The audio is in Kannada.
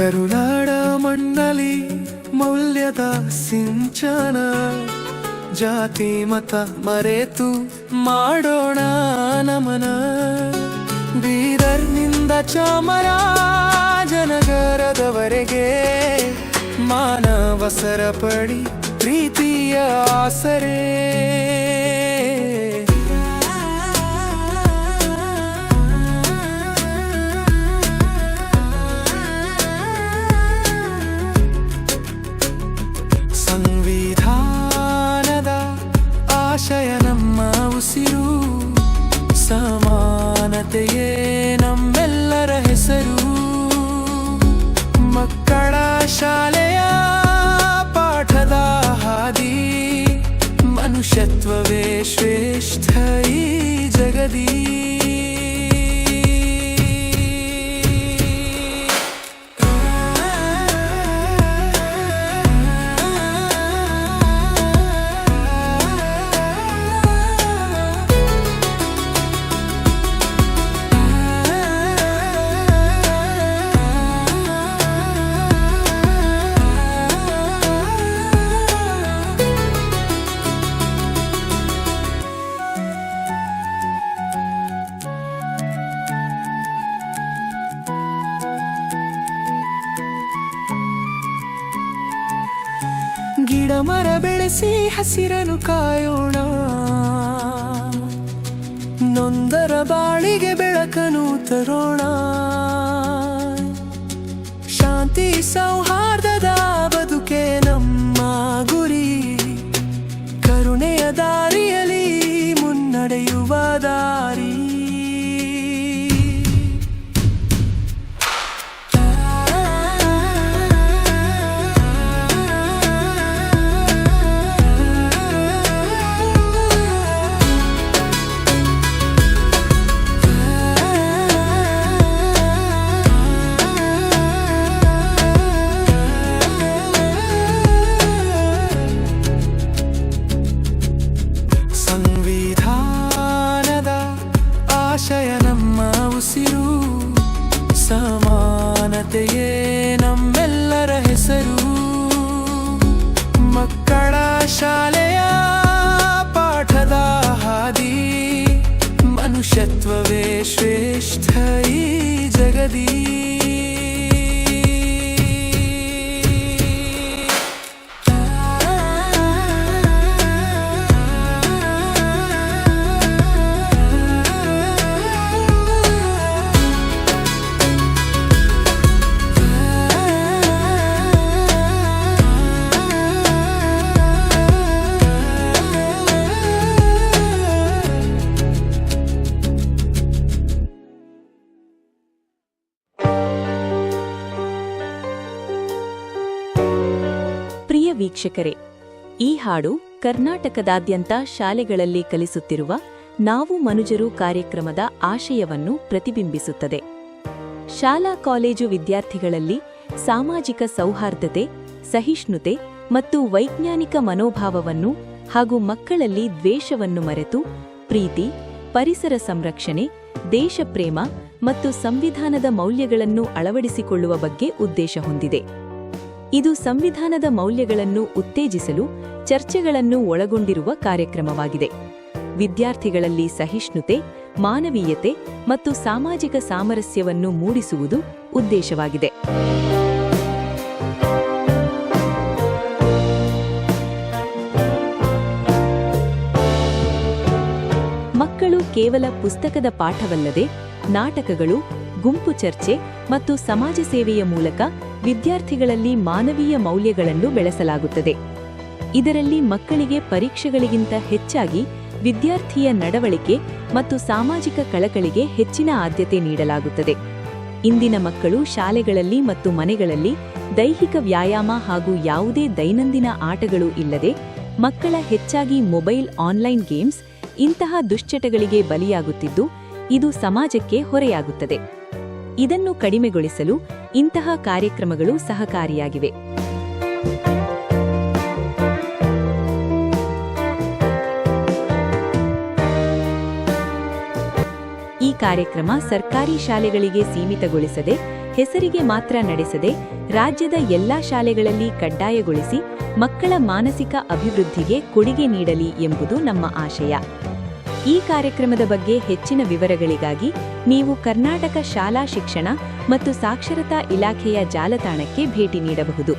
ಕರುನಾಡ ಮಣ್ಣಲಿ ಮೌಲ್ಯದ ಸಿಂಚನ, ಜಾತಿ ಮತ ಮರೆತು ಮಾಡೋಣ ನಮನ. ಬೀದರ್ನಿಂದ ಚಾಮರಾಜನಗರದವರೆಗೆ ಮಾನವ ಸರಪಳಿ ಪ್ರೀತಿಯ ಆಸರೆ. ಸಂವಿಧಾನದ ಆಶಯ ನಮ್ಮ ಉಸಿರು, ಸಮಾನತೆಯೇ ನಮ್ಮೆಲ್ಲರ ಹೆಸರು. ಮಕ್ಕಳ ಶಾಲೆಯ ಪಾಠದ ಹಾದಿ, ಮನುಷ್ಯತ್ವವೇ ಶ್ರೇಷ್ಠ ಈ ಜಗದಿ. ಗಿಡ ಮರ ಬೆಳೆಸಿ ಹಸಿರನ್ನು ಕಾಯೋಣ, ನೊಂದರ ಬಾಳಿಗೆ ಬೆಳಕನ್ನು ತರೋಣ. ಶಾಂತಿ ಸೌಹಾರ್ದದ ಬದುಕೆ ನಮ್ಮ ಗುರಿ, ಕರುಣೆಯ ದಾರಿಯಲ್ಲಿ ಮುನ್ನಡೆಯುವ ದಾರಿ. ಸಂವಿಧಾನದ ಆಶಯ ನಮ್ಮ ಉಸಿರು, ಸಮಾನತೆಯೇ ನಮ್ಮೆಲ್ಲರ ಹೆಸರು. ಮಕ್ಕಳ ಶಾಲೆಯ ಪಾಠದ ಹಾದಿ, ಮನುಷ್ಯತ್ವವೇ ಶ್ರೇಷ್ಠ ಈ ಜಗದಿ. ಪ್ರಿಯ ವೀಕ್ಷಕರೇ, ಈ ಹಾಡು ಕರ್ನಾಟಕದಾದ್ಯಂತ ಶಾಲೆಗಳಲ್ಲಿ ಕಲಿಸುತ್ತಿರುವ ನಾವು ಮನುಜರು ಕಾರ್ಯಕ್ರಮದ ಆಶಯವನ್ನು ಪ್ರತಿಬಿಂಬಿಸುತ್ತದೆ. ಶಾಲಾ ಕಾಲೇಜು ವಿದ್ಯಾರ್ಥಿಗಳಲ್ಲಿ ಸಾಮಾಜಿಕ ಸೌಹಾರ್ದತೆ, ಸಹಿಷ್ಣುತೆ ಮತ್ತು ವೈಜ್ಞಾನಿಕ ಮನೋಭಾವವನ್ನು ಹಾಗೂ ಮಕ್ಕಳಲ್ಲಿ ದ್ವೇಷವನ್ನು ಮರೆತು ಪ್ರೀತಿ, ಪರಿಸರ ಸಂರಕ್ಷಣೆ, ದೇಶಪ್ರೇಮ ಮತ್ತು ಸಂವಿಧಾನದ ಮೌಲ್ಯಗಳನ್ನು ಅಳವಡಿಸಿಕೊಳ್ಳುವ ಬಗ್ಗೆ ಉದ್ದೇಶ ಹೊಂದಿದೆ. ಇದು ಸಂವಿಧಾನದ ಮೌಲ್ಯಗಳನ್ನು ಉತ್ತೇಜಿಸಲು ಚರ್ಚೆಗಳನ್ನು ಒಳಗೊಂಡಿರುವ ಕಾರ್ಯಕ್ರಮವಾಗಿದೆ. ವಿದ್ಯಾರ್ಥಿಗಳಲ್ಲಿ ಸಹಿಷ್ಣುತೆ, ಮಾನವೀಯತೆ ಮತ್ತು ಸಾಮಾಜಿಕ ಸಾಮರಸ್ಯವನ್ನು ಮೂಡಿಸುವುದು ಉದ್ದೇಶವಾಗಿದೆ. ಮಕ್ಕಳು ಕೇವಲ ಪುಸ್ತಕದ ಪಾಠವಲ್ಲದೆ ನಾಟಕಗಳು, ಗುಂಪು ಚರ್ಚೆ ಮತ್ತು ಸಮಾಜ ಸೇವೆಯ ಮೂಲಕ ವಿದ್ಯಾರ್ಥಿಗಳಲ್ಲಿ ಮಾನವೀಯ ಮೌಲ್ಯಗಳನ್ನು ಬೆಳೆಸಲಾಗುತ್ತದೆ. ಇದರಲ್ಲಿ ಮಕ್ಕಳಿಗೆ ಪರೀಕ್ಷೆಗಳಿಗಿಂತ ಹೆಚ್ಚಾಗಿ ವಿದ್ಯಾರ್ಥಿಯ ನಡವಳಿಕೆ ಮತ್ತು ಸಾಮಾಜಿಕ ಕಳಕಳಿಗೆ ಹೆಚ್ಚಿನ ಆದ್ಯತೆ ನೀಡಲಾಗುತ್ತದೆ. ಇಂದಿನ ಮಕ್ಕಳು ಶಾಲೆಗಳಲ್ಲಿ ಮತ್ತು ಮನೆಗಳಲ್ಲಿ ದೈಹಿಕ ವ್ಯಾಯಾಮ ಹಾಗೂ ಯಾವುದೇ ದೈನಂದಿನ ಆಟಗಳು ಇಲ್ಲದೆ ಮಕ್ಕಳ ಹೆಚ್ಚಾಗಿ ಮೊಬೈಲ್, ಆನ್ಲೈನ್ ಗೇಮ್ಸ್ ಇಂತಹ ದುಶ್ಚಟಗಳಿಗೆ ಬಲಿಯಾಗುತ್ತಿದ್ದು, ಇದು ಸಮಾಜಕ್ಕೆ ಹೊರೆಯಾಗುತ್ತದೆ. ಇದನ್ನು ಕಡಿಮೆಗೊಳಿಸಲು ಇಂತಹ ಕಾರ್ಯಕ್ರಮಗಳು ಸಹಕಾರಿಯಾಗಿವೆ. ಈ ಕಾರ್ಯಕ್ರಮ ಸರ್ಕಾರಿ ಶಾಲೆಗಳಿಗೆ ಸೀಮಿತಗೊಳಿಸದೆ ಹೆಸರಿಗೆ ಮಾತ್ರ ನಡೆಸದೆ ರಾಜ್ಯದ ಎಲ್ಲಾ ಶಾಲೆಗಳಲ್ಲಿ ಕಡ್ಡಾಯಗೊಳಿಸಿ ಮಕ್ಕಳ ಮಾನಸಿಕ ಅಭಿವೃದ್ಧಿಗೆ ಕೊಡುಗೆ ನೀಡಲಿ ಎಂಬುದು ನಮ್ಮ ಆಶಯ. ಈ ಕಾರ್ಯಕ್ರಮದ ಬಗ್ಗೆ ಹೆಚ್ಚಿನ ವಿವರಗಳಿಗಾಗಿ ನೀವು ಕರ್ನಾಟಕ ಶಾಲಾ ಶಿಕ್ಷಣ ಮತ್ತು ಸಾಕ್ಷರತಾ ಇಲಾಖೆಯ ಜಾಲತಾಣಕ್ಕೆ ಭೇಟಿ ನೀಡಬಹುದು.